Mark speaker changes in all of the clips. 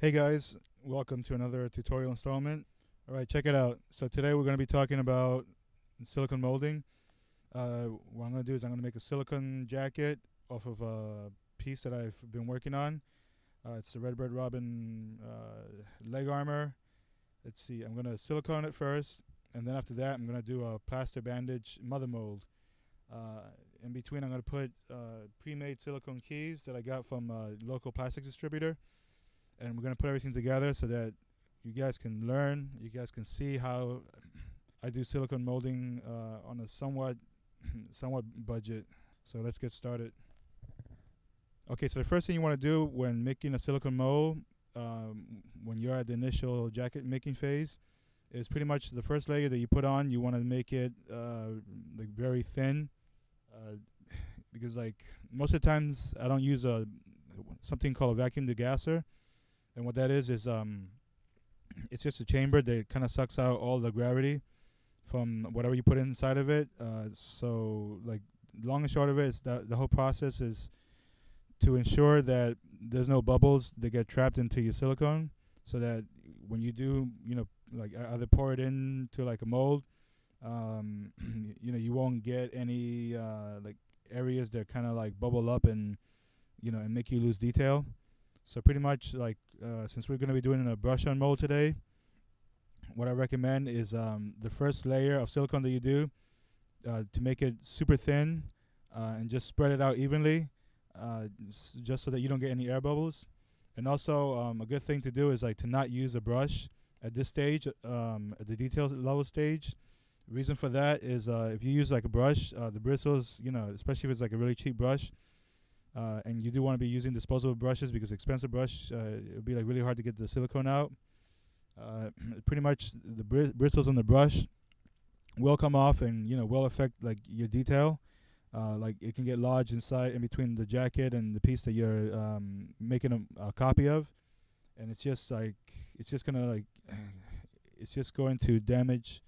Speaker 1: Hey guys, welcome to another tutorial installment. All right, check it out. So today we're going to be talking about silicone molding. What I'm going to do is I'm going to make a silicone jacket off of a piece that I've been working on. It's the Redbird Robin leg armor. Let's see, I'm going to silicone it first, and then after that I'm going to do a plaster bandage mother mold. In between I'm going to put pre-made silicone keys that I got from a local plastics distributor, and we're going to put everything together so that you guys can learn, you guys can see how I do silicone molding on a somewhat budget. So let's get started. Okay, so the first thing you want to do when making a silicone mold, when you're at the initial jacket making phase, is pretty much the first layer that you put on. You want to make it like very thin, because like most of the times I don't use something called a vacuum degasser, and what that is it's just a chamber that kind of sucks out all the gravity from whatever you put inside of it. So like long and short of it is that the whole process is to ensure that there's no bubbles that get trapped into your silicone, so that when you do, like either pour it into like a mold, you won't get any like areas that kind of like bubble up and and make you lose detail. So pretty much like since we're going to be doing a brush on mold today, what I recommend is the first layer of silicone that you do, to make it super thin, and just spread it out evenly, just so that you don't get any air bubbles. And also a good thing to do is like to not use a brush at this stage, at the detail level stage. The reason for that is if you use like a brush, the bristles, especially if it's like a really cheap brush, and you do want to be using disposable brushes, because expensive brush, it would be like really hard to get the silicone out. Pretty much the bristles on the brush will come off and will affect like your detail. Like it can get lodged inside in between the jacket and the piece that you're making a copy of, and it's just gonna like it's just going to damage.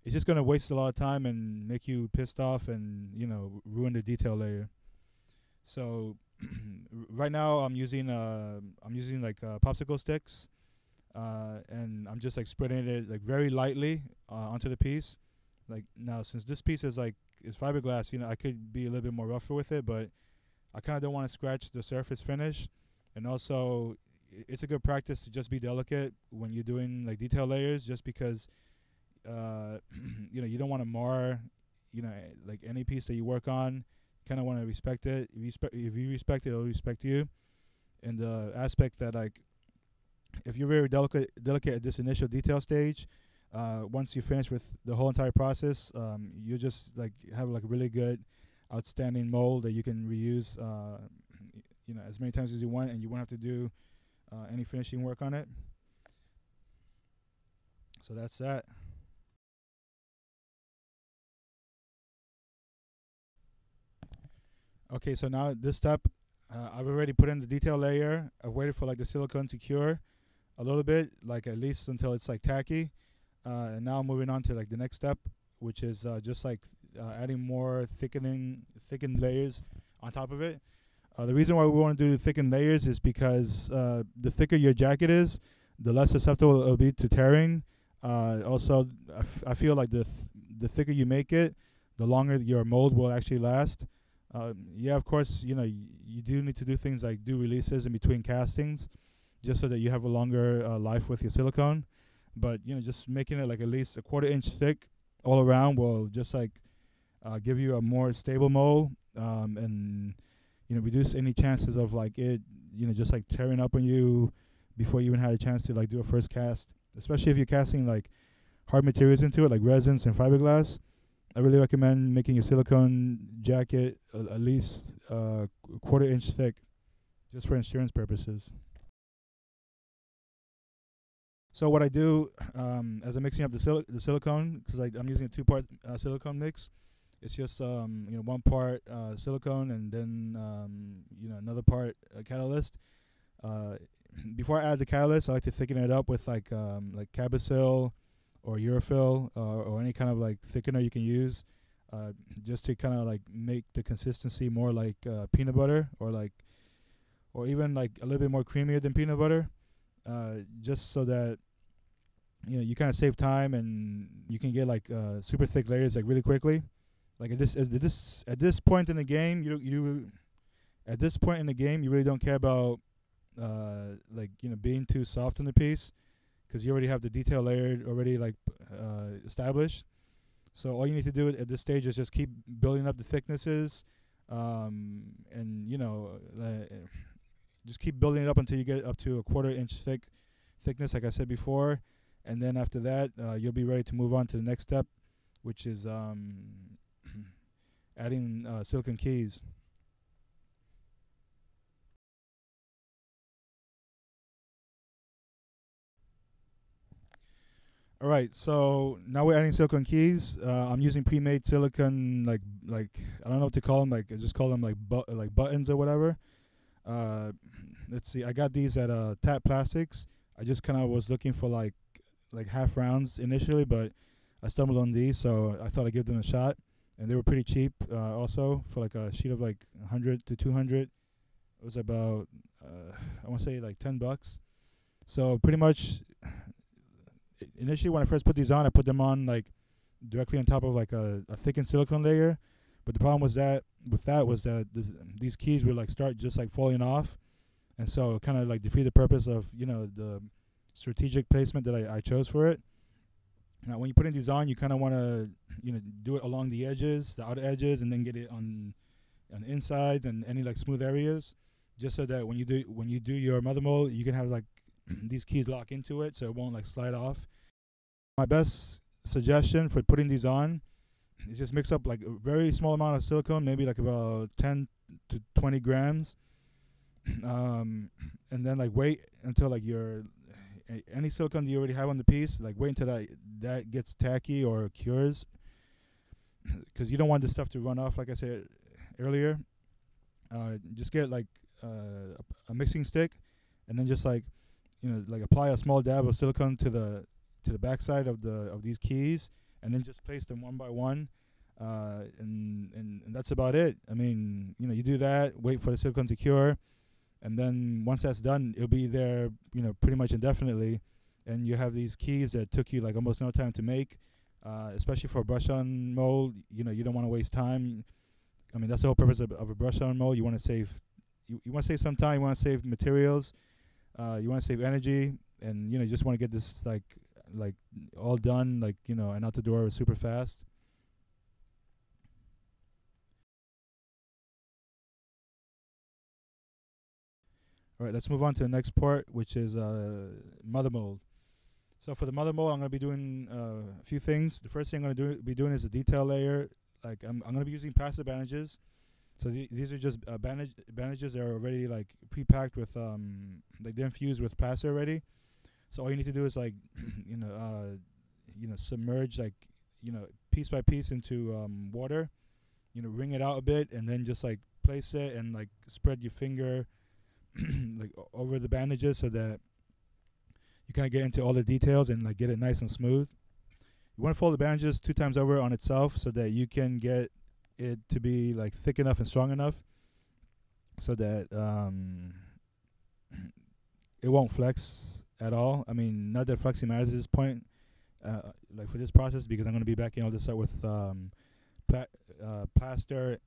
Speaker 1: It's just gonna waste a lot of time and make you pissed off and ruin the detail layer. So right now I'm using like popsicle sticks, and I'm just like spreading it like very lightly onto the piece. Like now, since this piece is fiberglass, I could be a little bit more rougher with it, but I kind of don't want to scratch the surface finish. And also, it's a good practice to just be delicate when you're doing like detail layers, just because you don't want to mar like any piece that you work on. Kind of want to respect it. If you respect it, it'll respect you. And the aspect that like if you're very delicate at this initial detail stage, once you finish with the whole entire process, you just like have like a really good, outstanding mold that you can reuse, as many times as you want, and you won't have to do any finishing work on it. So that's that. Okay, so now this step, I've already put in the detail layer. I've waited for like the silicone to cure a little bit, like at least until it's like tacky. And now I'm moving on to like the next step, which is just like adding more thickened layers on top of it. The reason why we want to do thickened layers is because the thicker your jacket is, the less susceptible it'll be to tearing. Also, I feel like the thicker you make it, the longer your mold will actually last. Yeah, of course, you do need to do things like do releases in between castings, just so that you have a longer life with your silicone. But just making it like at least a 1/4 inch thick all around will just like give you a more stable mold, and reduce any chances of like it just like tearing up on you before you even had a chance to like do a first cast. Especially if you're casting like hard materials into it, like resins and fiberglass. I really recommend making your silicone jacket at least 1/4 inch thick, just for insurance purposes. So what I do, as I'm mixing up the silicone, because I'm using a 2-part silicone mix, it's just 1 part silicone and then another part catalyst. Before I add the catalyst, I like to thicken it up with like Cabasil or Urofil, or any kind of like thickener you can use, just to kind of like make the consistency more like peanut butter, or even like a little bit more creamier than peanut butter. just so that you kind of save time and you can get like super thick layers like really quickly. Like at this point in the game, you at this point in the game you really don't care about like being too soft on the piece, because you already have the detail layer already like established. So all you need to do at this stage is just keep building up the thicknesses, and just keep building it up until you get up to a 1/4 inch thickness, like I said before. And then after that, you'll be ready to move on to the next step, which is adding silicone keys. All right, so now we're adding silicone keys. I'm using pre-made silicone, like I don't know what to call them. Like I just call them like buttons or whatever. Let's see, I got these at Tap Plastics. I just kind of was looking for like half rounds initially, but I stumbled on these, so I thought I'd give them a shot. And they were pretty cheap, also for like a sheet of like 100 to 200. It was about I want to say like $10. So pretty much, initially when I first put these on, I put them on like directly on top of like a thickened silicone layer. But the problem was that these keys would like start just like falling off, and so it kind of like defeat the purpose of the strategic placement that I chose for it. Now when you're putting these on, you kind of want to do it along the edges, the outer edges, and then get it on the insides and any like smooth areas, just so that when you do your mother mold, you can have like these keys lock into it, so it won't like slide off. My best suggestion for putting these on is just mix up like a very small amount of silicone, maybe like about 10 to 20 grams, and then like wait until like any silicone that you already have on the piece, like wait until that gets tacky or cures, because you don't want this stuff to run off. Like I said earlier, just get like a mixing stick, and then just like like apply a small dab of silicone to the backside of these keys, and then just place them one by one, and that's about it. I mean, you do that, wait for the silicone to cure, and then once that's done, it'll be there, pretty much indefinitely, and you have these keys that took you like almost no time to make, especially for a brush-on mold. You don't want to waste time. I mean, that's the whole purpose of a brush-on mold. You want to save, you want to save some time. You want to save materials. You want to save energy, and you just want to get this like all done, like and out the door super fast. All right, let's move on to the next part, which is mother mold. So for the mother mold, I'm going to be doing a few things. The first thing I'm going to be doing is a detail layer. Like I'm going to be using plaster bandages. So these are just bandages that are already like pre-packed with like they're infused with plaster already. So all you need to do is like submerge like piece by piece into water. Wring it out a bit, and then just like place it and like spread your finger like over the bandages, so that you kind of get into all the details and like get it nice and smooth. You want to fold the bandages 2 times over on itself, so that you can get it to be like thick enough and strong enough, so that it won't flex at all. I mean, not that flexing matters at this point, like for this process, because I'm going to be backing all this up with plaster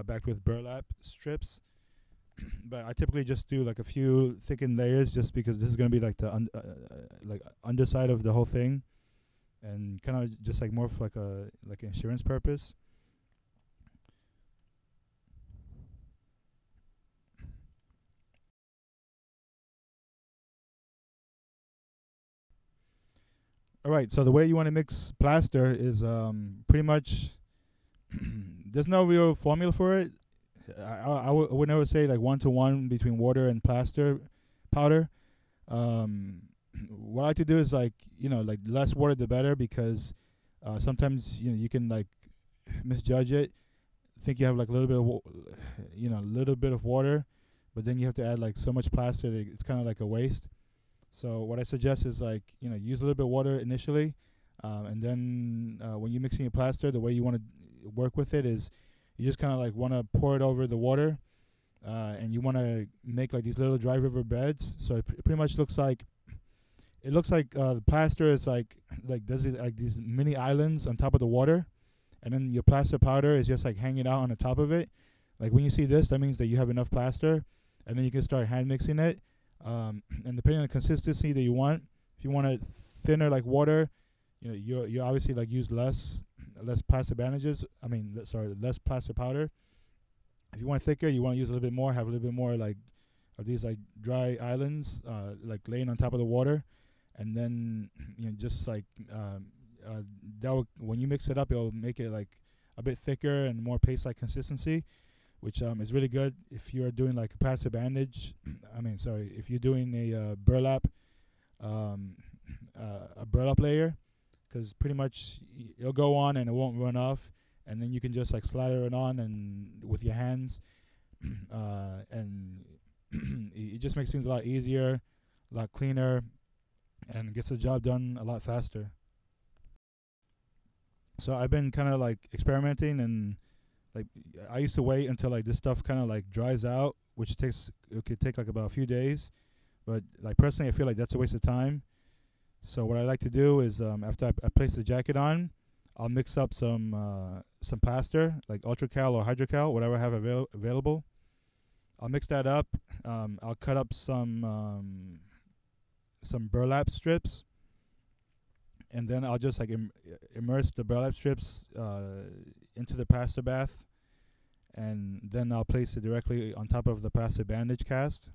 Speaker 1: backed with burlap strips. But I typically just do like a few thickened layers, just because this is going to be like the underside of the whole thing, and kind of just like more for like a insurance purpose. All right, so the way you want to mix plaster is pretty much there's no real formula for it. I would never say like 1-to-1 between water and plaster powder. What I like to do is like like less water the better, because sometimes you can like misjudge it, think you have like a little bit of little bit of water, but then you have to add like so much plaster that it's kind of like a waste. So what I suggest is like use a little bit of water initially, and then when you're mixing your plaster, the way you want to work with it is you just kind of like want to pour it over the water, and you want to make like these little dry river beds. So it pretty much looks like the plaster is like does it like these mini islands on top of the water, and then your plaster powder is just like hanging out on the top of it. Like when you see this, that means that you have enough plaster, and then you can start hand mixing it. And depending on the consistency that you want, if you want it thinner like water, you know you obviously like use less plaster bandages. I mean, sorry, less plaster powder. If you want thicker, you want to use a little bit more, have a little bit more like of these like dry islands, like laying on top of the water, and then just like that will, when you mix it up, it'll make it like a bit thicker and more paste-like consistency, which is really good if you're doing like a plaster bandage. I mean, sorry, if you're doing a burlap layer, because pretty much it'll go on and it won't run off, and then you can just like slather it on and with your hands, and it just makes things a lot easier, a lot cleaner, and gets the job done a lot faster. So I've been kind of like experimenting, and like I used to wait until like this stuff kind of like dries out, which could take like about a few days, but like personally I feel like that's a waste of time. So what I like to do is after I place the jacket on, I'll mix up some plaster, like Ultracal or Hydrocal, whatever I have available. I'll mix that up. I'll cut up some burlap strips, and then I'll just like immerse the burlap strips into the plaster bath, and then I'll place it directly on top of the plaster bandage cast.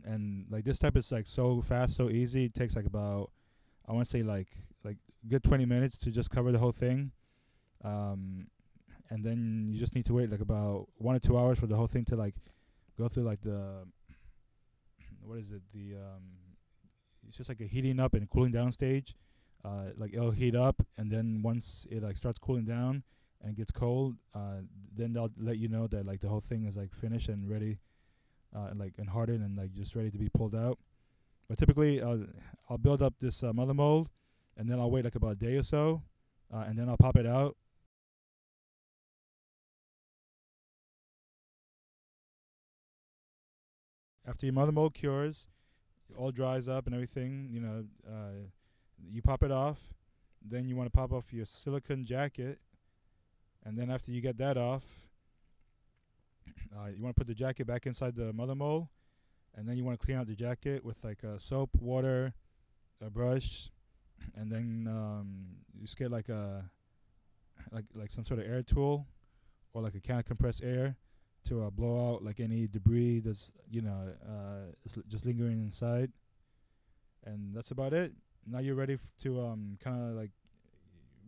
Speaker 1: And like this type is like so fast, so easy. It takes like about, I want to say like good 20 minutes to just cover the whole thing. And then you just need to wait like about 1 or 2 hours for the whole thing to like go through like what is it, it's just like a heating up and cooling down stage. Like it'll heat up, and then once it like starts cooling down and gets cold, then they'll let you know that like the whole thing is like finished and ready, and hardened and like just ready to be pulled out. But typically I'll build up this mother mold, and then I'll wait like about a day or so, and then I'll pop it out. After your mother mold cures, it all dries up and everything, you pop it off. Then you want to pop off your silicone jacket, and then after you get that off, you want to put the jacket back inside the mother mold, and then you want to clean out the jacket with like soap, water, a brush, and then you just get like some sort of air tool, or like a can of compressed air to blow out like any debris that's just lingering inside. And that's about it. Now you're ready to kind of like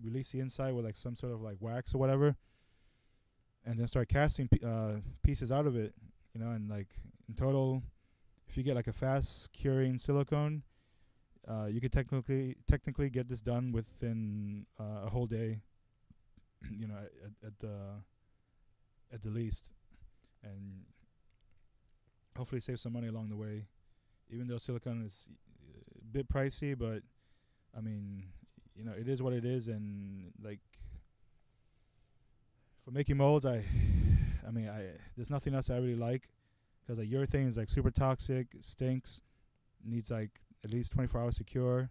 Speaker 1: release the inside with like some sort of like wax or whatever, and then start casting pieces out of it. And like in total, if you get like a fast curing silicone, you could technically get this done within a whole day. At the least, and hopefully save some money along the way. Even though silicone is a bit pricey, but I mean, it is what it is. And like for making molds, I mean, there's nothing else I really like, because like urethane is like super toxic, it stinks, needs like at least 24 hours to cure,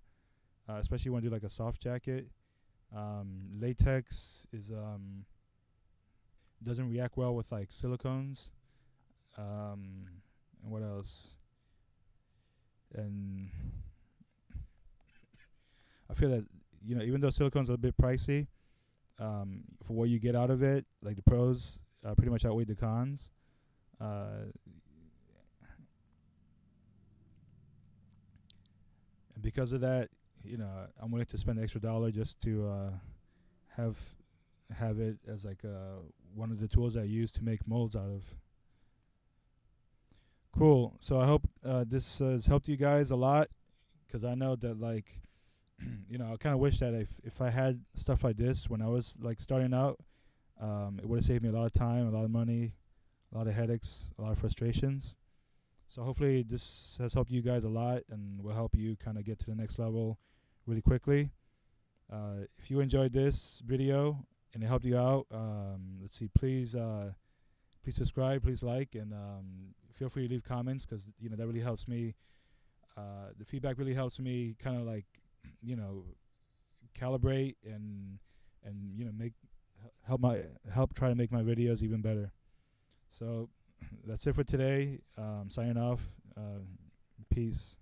Speaker 1: especially when you do like a soft jacket. Latex is doesn't react well with like silicones. And what else? And I feel that even though silicone's a bit pricey, for what you get out of it, like the pros pretty much outweigh the cons. And because of that, I'm willing to spend the extra dollar just to have it as like one of the tools I use to make molds out of. Cool. So I hope this has helped you guys a lot, because I know that like I kind of wish that if I had stuff like this when I was like starting out, it would have saved me a lot of time, a lot of money, a lot of headaches, a lot of frustrations. So hopefully this has helped you guys a lot and will help you kind of get to the next level really quickly. If you enjoyed this video and it helped you out, let's see, please please subscribe, please like, and feel free to leave comments, because that really helps me. The feedback really helps me kind of like calibrate and make help try to make my videos even better. So that's it for today. Signing off. Peace.